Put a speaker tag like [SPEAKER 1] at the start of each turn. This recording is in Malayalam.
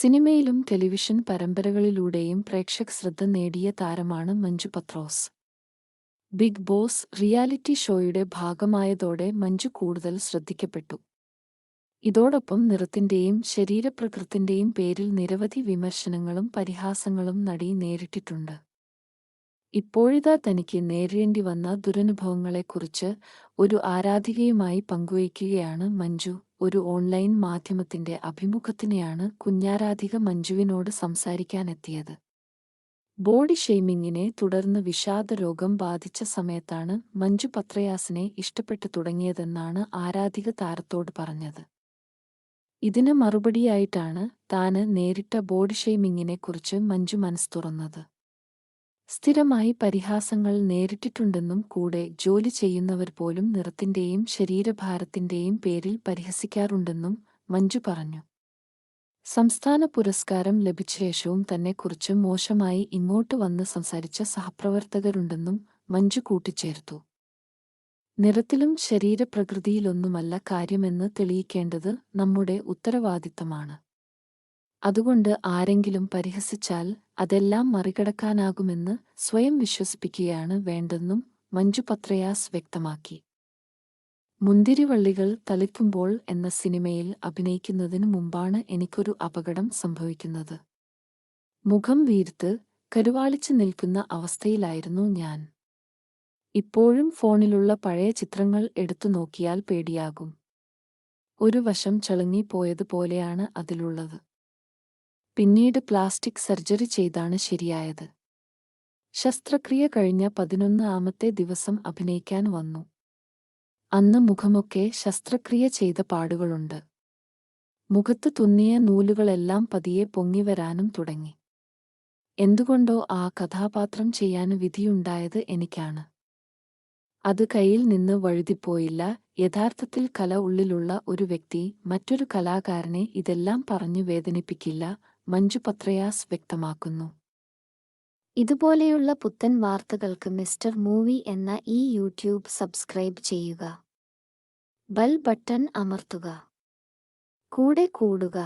[SPEAKER 1] സിനിമയിലും ടെലിവിഷൻ പരമ്പരകളിലൂടെയും പ്രേക്ഷക ശ്രദ്ധ നേടിയ താരമാണ് മഞ്ജു പത്രോസ്. ബിഗ് ബോസ് റിയാലിറ്റി ഷോയുടെ ഭാഗമായതോടെ മഞ്ജു കൂടുതൽ ശ്രദ്ധിക്കപ്പെട്ടു. ഇതോടൊപ്പം നിറത്തിന്റെയും ശരീരപ്രകൃതിന്റെയും പേരിൽ നിരവധി വിമർശനങ്ങളും പരിഹാസങ്ങളും നടി നേരിട്ടിട്ടുണ്ട്. ഇപ്പോഴിതാ തനിക്ക് നേരിടേണ്ടി വന്ന ദുരനുഭവങ്ങളെക്കുറിച്ച് ഒരു ആരാധികയുമായി പങ്കുവയ്ക്കുകയാണ് മഞ്ജു. ഒരു ഓൺലൈൻ മാധ്യമത്തിന്റെ അഭിമുഖത്തിനെയാണ് കുഞ്ഞാരാധിക മഞ്ജുവിനോട് സംസാരിക്കാനെത്തിയത്. ബോഡി ഷെയ്മിങ്ങിനെ തുടർന്ന് വിഷാദരോഗം ബാധിച്ച സമയത്താണ് മഞ്ജു പത്രയാസിനെ ഇഷ്ടപ്പെട്ടു തുടങ്ങിയതെന്നാണ് ആരാധിക താരത്തോട് പറഞ്ഞത്. ഇതിന് മറുപടിയായിട്ടാണ് താന് നേരിട്ട ബോഡി ഷെയ്മിങ്ങിനെക്കുറിച്ച് മഞ്ജു മനസ്സ് തുറന്നത്. സ്ഥിരമായി പരിഹാസങ്ങൾ നേരിട്ടിട്ടുണ്ടെന്നും കൂടെ ജോലി ചെയ്യുന്നവർ പോലും നിറത്തിന്റെയും ശരീരഭാരത്തിന്റെയും പേരിൽ പരിഹസിക്കാറുണ്ടെന്നും മഞ്ജു പറഞ്ഞു. സംസ്ഥാന പുരസ്കാരം ലഭിച്ച ശേഷവും തന്നെക്കുറിച്ച് മോശമായി ഇങ്ങോട്ട് വന്ന് സംസാരിച്ച സഹപ്രവർത്തകരുണ്ടെന്നും മഞ്ജു കൂട്ടിച്ചേർത്തു. നിറത്തിലും ശരീരപ്രകൃതിയിലൊന്നുമല്ല കാര്യമെന്ന് തെളിയിക്കേണ്ടത് നമ്മുടെ ഉത്തരവാദിത്തമാണ്. അതുകൊണ്ട് ആരെങ്കിലും പരിഹസിച്ചാൽ അതെല്ലാം മറികടക്കാനാകുമെന്ന് സ്വയം വിശ്വസിപ്പിക്കുകയാണ് വേണ്ടെന്നും മഞ്ജു പത്രയാസ് വ്യക്തമാക്കി. മുന്തിരിവള്ളികൾ തളിക്കുമ്പോൾ എന്ന സിനിമയിൽ അഭിനയിക്കുന്നതിനു മുമ്പാണ് എനിക്കൊരു അപകടം സംഭവിക്കുന്നത്. മുഖം വീർത്ത് കരുവാളിച്ച് നിൽക്കുന്ന അവസ്ഥയിലായിരുന്നു ഞാൻ. ഇപ്പോഴും ഫോണിലുള്ള പഴയ ചിത്രങ്ങൾ എടുത്തു നോക്കിയാൽ പേടിയാകും. ഒരു വശം ചളുങ്ങിപ്പോയതുപോലെയാണ് അതിലുള്ളത്. പിന്നീട് പ്ലാസ്റ്റിക് സർജറി ചെയ്താണ് ശരിയായത്. ശസ്ത്രക്രിയ കഴിഞ്ഞ 11ാമത്തെ ദിവസം അഭിനയിക്കാൻ വന്നു. അന്ന് മുഖമൊക്കെ ശസ്ത്രക്രിയ ചെയ്ത പാടുകളുണ്ട്. മുഖത്ത് തുന്നിയ നൂലുകളെല്ലാം പതിയെ പൊങ്ങിവരാനും തുടങ്ങി. എന്തുകൊണ്ടോ ആ കഥാപാത്രം ചെയ്യാൻ വിധിയുണ്ടായത് എനിക്കാണ്. അത് കയ്യിൽ നിന്ന് വഴുതിപ്പോയില്ല. യഥാർത്ഥത്തിൽ കല ഉള്ളിലുള്ള ഒരു വ്യക്തി മറ്റൊരു കലാകാരനെ ഇതെല്ലാം പറഞ്ഞു വേദനിപ്പിക്കില്ല, മഞ്ജു പത്രയാസ് വ്യക്തമാക്കുന്നു.
[SPEAKER 2] ഇതുപോലെയുള്ള പുത്തൻ വാർത്തകൾക്ക് മിസ്റ്റർ മൂവി എന്ന ഈ യൂട്യൂബ് സബ്സ്ക്രൈബ് ചെയ്യുക. ബെൽ ബട്ടൺ അമർത്തുക. കൂടെ കൂടുക.